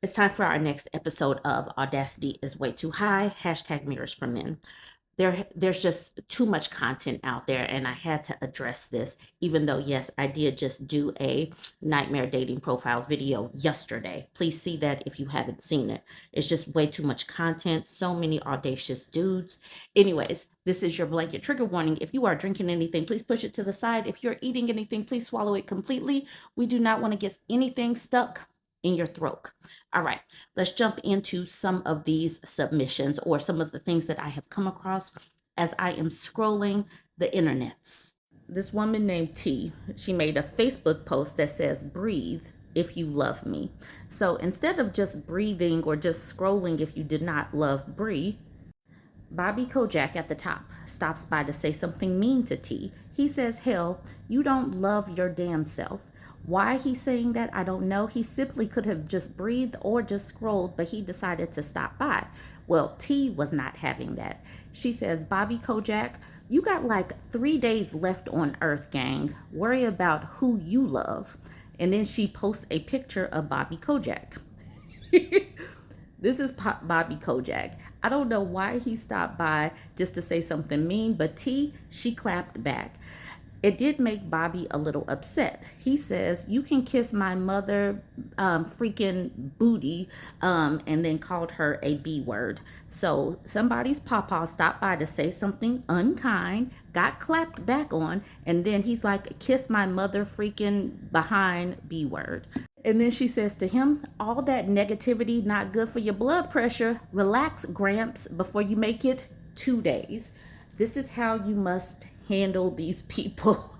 It's time for our next episode of Audacity is Way Too High, hashtag Mirrors for Men. There's just too much content out there, and I had to address this, even though, yes, I did just do a nightmare dating profiles video yesterday. Please see that if you haven't seen it. It's just way too much content, so many audacious dudes. Anyways, this is your blanket trigger warning. If you are drinking anything, please push it to the side. If you're eating anything, please swallow it completely. We do not want to get anything stuck in your throat. All right, let's jump into some of these submissions or some of the things that I have come across as I am scrolling the internets. This woman named T, she made a Facebook post that says, "Breathe if you love me." So instead of just breathing or just scrolling if you did not love Bree, Bobby Kojak at the top stops by to say something mean to T. He says, "Hell, you don't love your damn self." Why he's saying that, I don't know. He simply could have just breathed or just scrolled, but he decided to stop by. Well, T was not having that. She says, "Bobby Kojak, you got like 3 days left on Earth, gang. Worry about who you love." And then she posts a picture of Bobby Kojak. This is Bobby Kojak. I don't know why he stopped by just to say something mean, but T, she clapped back. It did make Bobby a little upset. He says, "You can kiss my mother freaking booty," and then called her a B word. So somebody's papa stopped by to say something unkind, got clapped back on, and then he's like, "Kiss my mother freaking behind B word." And then she says to him, "All that negativity not good for your blood pressure. Relax, Gramps, before you make it 2 days." This is how you must handle these people.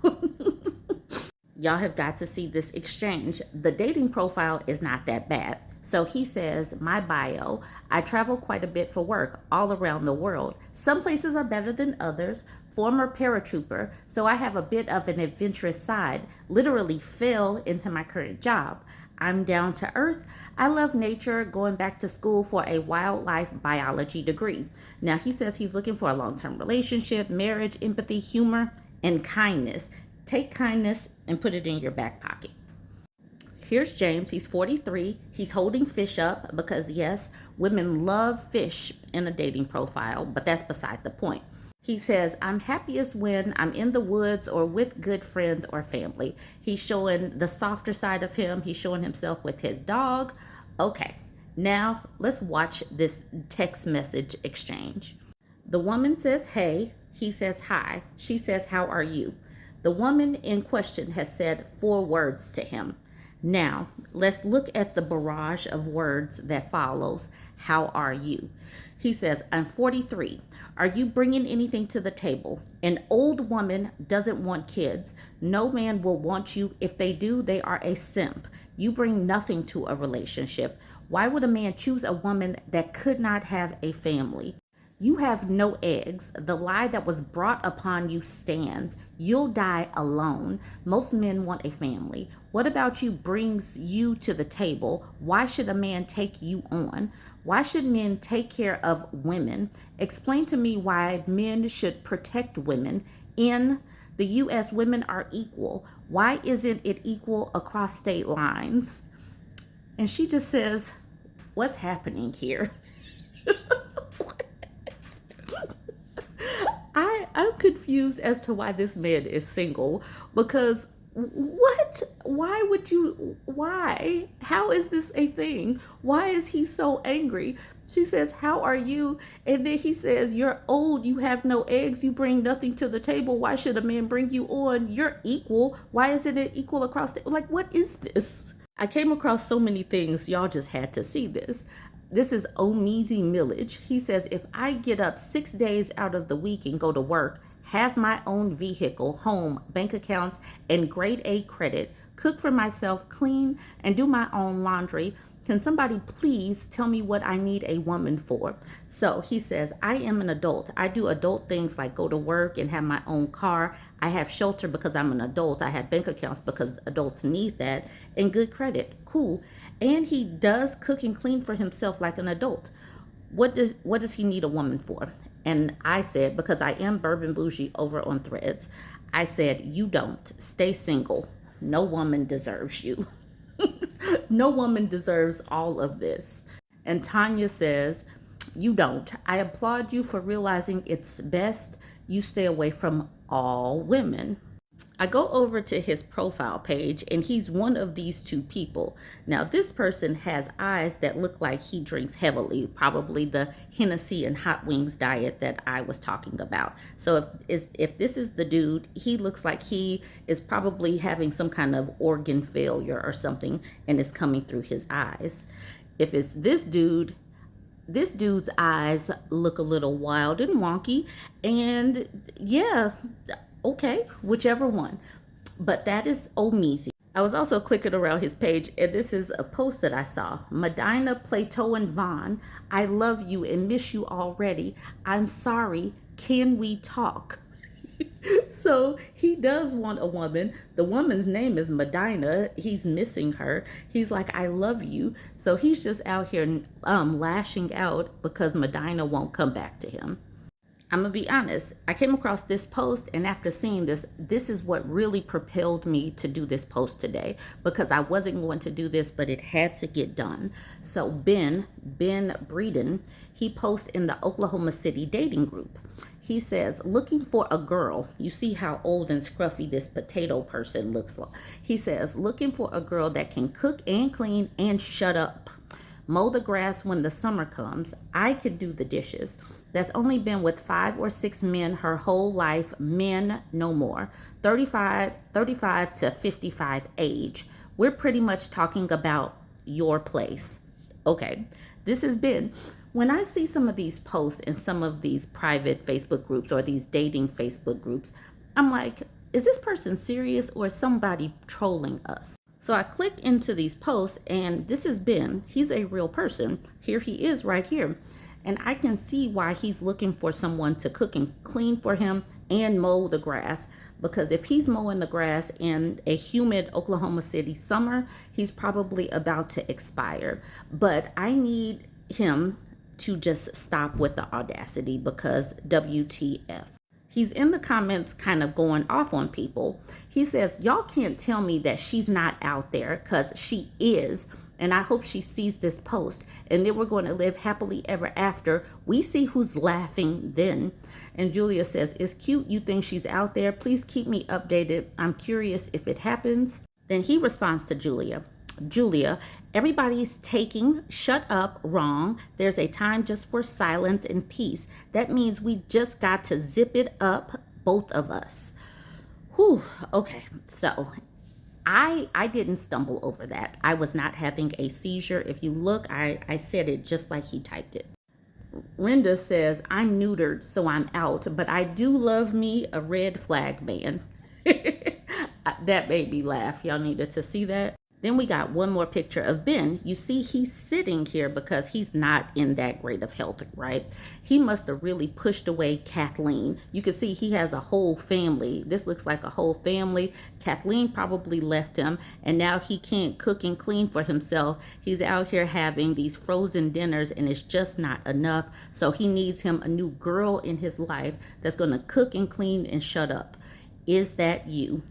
Y'all have got to see this exchange. The dating profile is not that bad. So he says, "My bio, I travel quite a bit for work all around the world. Some places are better than others. Former paratrooper, so I have a bit of an adventurous side. Literally fell into my current job. I'm down to earth. I love nature, going back to school for a wildlife biology degree." Now, he says he's looking for a long-term relationship, marriage, empathy, humor, and kindness. Take kindness and put it in your back pocket. Here's James. He's 43. He's holding fish up because, yes, women love fish in a dating profile, but that's beside the point. He says, "I'm happiest when I'm in the woods or with good friends or family." He's showing the softer side of him. He's showing himself with his dog. Okay, now let's watch this text message exchange. The woman says, "Hey." He says, "Hi." She says, "How are you?" The woman in question has said 4 words to him. Now, let's look at the barrage of words that follows. How are you? He says, "I'm 43. Are you bringing anything to the table? An old woman doesn't want kids. No man will want you. If they do, they are a simp. You bring nothing to a relationship. Why would a man choose a woman that could not have a family? You have no eggs. The lie that was brought upon you stands. You'll die alone. Most men want a family. What about you brings you to the table? Why should a man take you on? Why should men take care of women? Explain to me why men should protect women. In the U.S., women are equal. Why isn't it equal across state lines?" And she just says, "What's happening here?" I'm confused as to why this man is single, because what? Why would you? Why? How is this a thing? Why is he so angry? She says, "How are you?" And then he says, "You're old. You have no eggs. You bring nothing to the table. Why should a man bring you on? You're equal. Why isn't it equal across the, like, what is this?" I came across so many things. Y'all just had to see this. This is Omeezy Millage. He says, "If I get up 6 days out of the week and go to work, have my own vehicle, home, bank accounts, and grade A credit, cook for myself, clean, and do my own laundry, can somebody please tell me what I need a woman for?" So he says, "I am an adult. I do adult things like go to work and have my own car. I have shelter because I'm an adult. I have bank accounts because adults need that, and good credit. Cool. And he does cook and clean for himself like an adult. What does he need a woman for?" And I said, because I am Bourbon Bougie over on Threads, I said, "You don't. Stay single. No woman deserves you." No woman deserves all of this. And Tanya says, you don't. I applaud you for realizing it's best you stay away from all women. I go over to his profile page and he's one of these two people. Now, this person has eyes that look like he drinks heavily, probably the Hennessy and hot wings diet that I was talking about. So if this is the dude, he looks like he is probably having some kind of organ failure or something and it's coming through his eyes. If it's this dude's eyes look a little wild and wonky, and yeah, okay, whichever one. But that is Omizi. I was also clicking around his page, and this is a post that I saw. Medina, Plateau, and Vaughn, I love you and miss you already. I'm sorry. Can we talk? So he does want a woman. The woman's name is Medina. He's missing her. He's like, I love you. So he's just out here lashing out because Medina won't come back to him. I'm gonna be honest, I came across this post, and after seeing this, this is what really propelled me to do this post today, because I wasn't going to do this, but it had to get done. So Ben Breeden, he posts in the Oklahoma City dating group. He says, looking for a girl. You see how old and scruffy this potato person looks like. He says, looking for a girl that can cook and clean and shut up. Mow the grass when the summer comes. I could do the dishes. That's only been with 5 or 6 men her whole life. Men no more. 35 to 55 age. We're pretty much talking about your place. Okay, this has been, when I see some of these posts in some of these private Facebook groups or these dating Facebook groups, I'm like, is this person serious or is somebody trolling us? So I click into these posts, and this is Ben. He's a real person. Here he is right here. And I can see why he's looking for someone to cook and clean for him and mow the grass. Because if he's mowing the grass in a humid Oklahoma City summer, he's probably about to expire. But I need him to just stop with the audacity, because WTF. He's in the comments kind of going off on people. He says, y'all can't tell me that she's not out there, because she is. And I hope she sees this post. And then we're going to live happily ever after. We see who's laughing then. And Julia says, it's cute you think she's out there. Please keep me updated. I'm curious if it happens. Then he responds to Julia, everybody's taking shut up wrong. There's a time just for silence and peace. That means we just got to zip it up, both of us. Whew, okay, so I didn't stumble over that. I was not having a seizure. If you look, I said it just like he typed it. Renda says, I'm neutered, so I'm out, but I do love me a red flag man. That made me laugh. Y'all needed to see that. Then we got one more picture of Ben. You see, he's sitting here because he's not in that great of health, right? He must have really pushed away Kathleen. You can see he has a whole family. This looks like a whole family. Kathleen probably left him, and now he can't cook and clean for himself. He's out here having these frozen dinners, and it's just not enough. So he needs him a new girl in his life that's going to cook and clean and shut up. Is that you?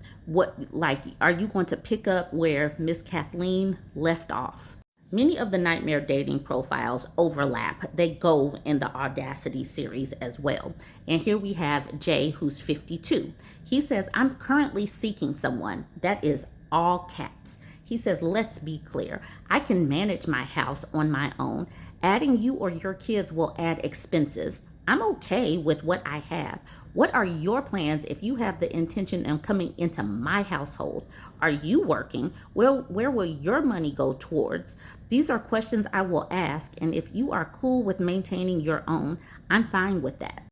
Are you going to pick up where Miss Kathleen left off? Many of the nightmare dating profiles overlap. They go in the Audacity series as well. And here we have Jay, who's 52. He says, I'm currently seeking someone. That is all caps. He says, let's be clear. I can manage my house on my own. Adding you or your kids will add expenses. I'm okay with what I have. What are your plans if you have the intention of coming into my household? Are you working? Well, where will your money go towards? These are questions I will ask, and if you are cool with maintaining your own, I'm fine with that.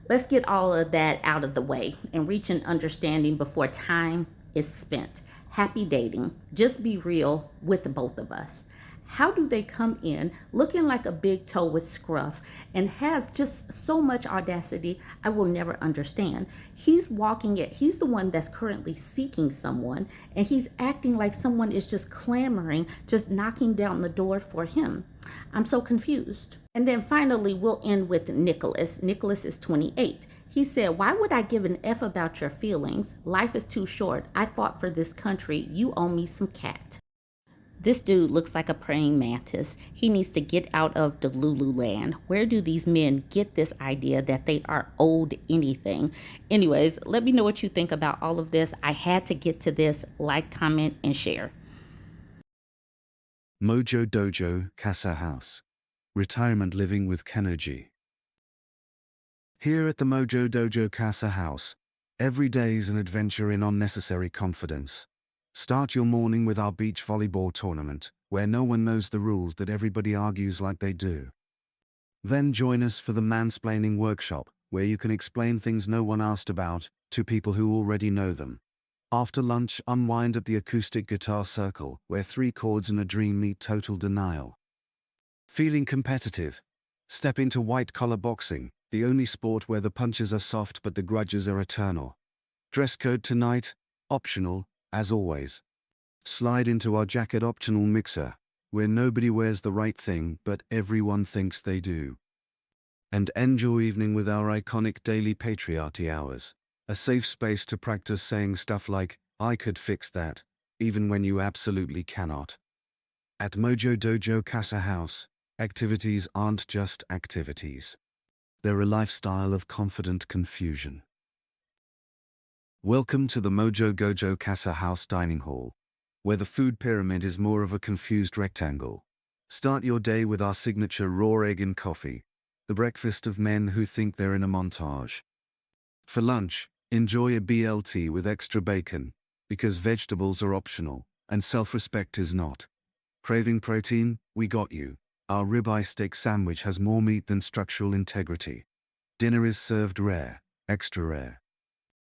Let's get all of that out of the way and reach an understanding before time is spent. Happy dating. Just be real with both of us. How do they come in looking like a big toe with scruff and has just so much audacity I will never understand? He's he's the one that's currently seeking someone, and he's acting like someone is just clamoring, just knocking down the door for him. I'm so confused. And then finally, we'll end with Nicholas. Nicholas is 28. He said, why would I give an F about your feelings? Life is too short. I fought for this country. You owe me some cat. This dude looks like a praying mantis. He needs to get out of the Lulu land. Where do these men get this idea that they are owed anything? Anyways, let me know what you think about all of this. I had to get to this. Like, comment, and share. Mojo Dojo Casa House. Retirement living with Kenoji. Here at the Mojo Dojo Casa House, every day is an adventure in unnecessary confidence. Start your morning with our beach volleyball tournament, where no one knows the rules but everybody argues like they do. Then join us for the mansplaining workshop, where you can explain things no one asked about to people who already know them. After lunch, unwind at the acoustic guitar circle, where 3 chords and a dream meet total denial. Feeling competitive? Step into white-collar boxing, the only sport where the punches are soft but the grudges are eternal. Dress code tonight? Optional, as always. Slide into our jacket-optional mixer, where nobody wears the right thing but everyone thinks they do. And end your evening with our iconic daily patriarchy hours, a safe space to practice saying stuff like, "I could fix that," even when you absolutely cannot. At Mojo Dojo Casa House, activities aren't just activities. They're a lifestyle of confident confusion. Welcome to the Mojo Dojo Casa House dining hall, where the food pyramid is more of a confused rectangle. Start your day with our signature raw egg and coffee, the breakfast of men who think they're in a montage. For lunch, enjoy a BLT with extra bacon, because vegetables are optional, and self-respect is not. Craving protein? We got you. Our ribeye steak sandwich has more meat than structural integrity. Dinner is served rare, extra rare.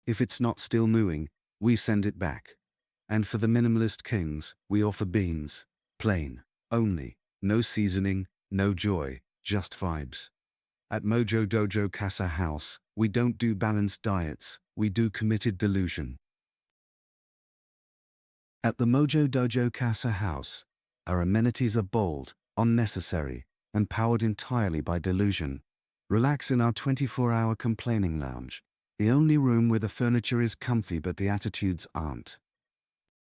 If it's not still mooing, we send it back. And for the minimalist kings, we offer beans, plain, only, no seasoning, no joy, just vibes. At Mojo Dojo Casa House, we don't do balanced diets, we do committed delusion. At the Mojo Dojo Casa House, our amenities are bold, unnecessary, and powered entirely by delusion. Relax in our 24-hour complaining lounge, the only room where the furniture is comfy but the attitudes aren't.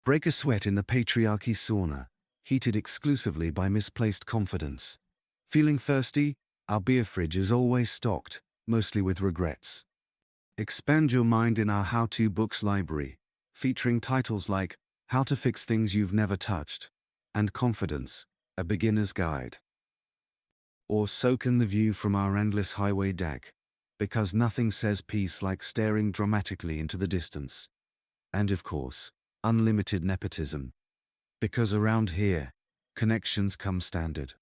Break a sweat in the patriarchy sauna, heated exclusively by misplaced confidence. Feeling thirsty? Our beer fridge is always stocked, mostly with regrets. Expand your mind in our how-to books library, featuring titles like How to Fix Things You've Never Touched, and Confidence, a Beginner's Guide. Or soak in the view from our endless highway deck, because nothing says peace like staring dramatically into the distance. And of course, unlimited nepotism. Because around here, connections come standard.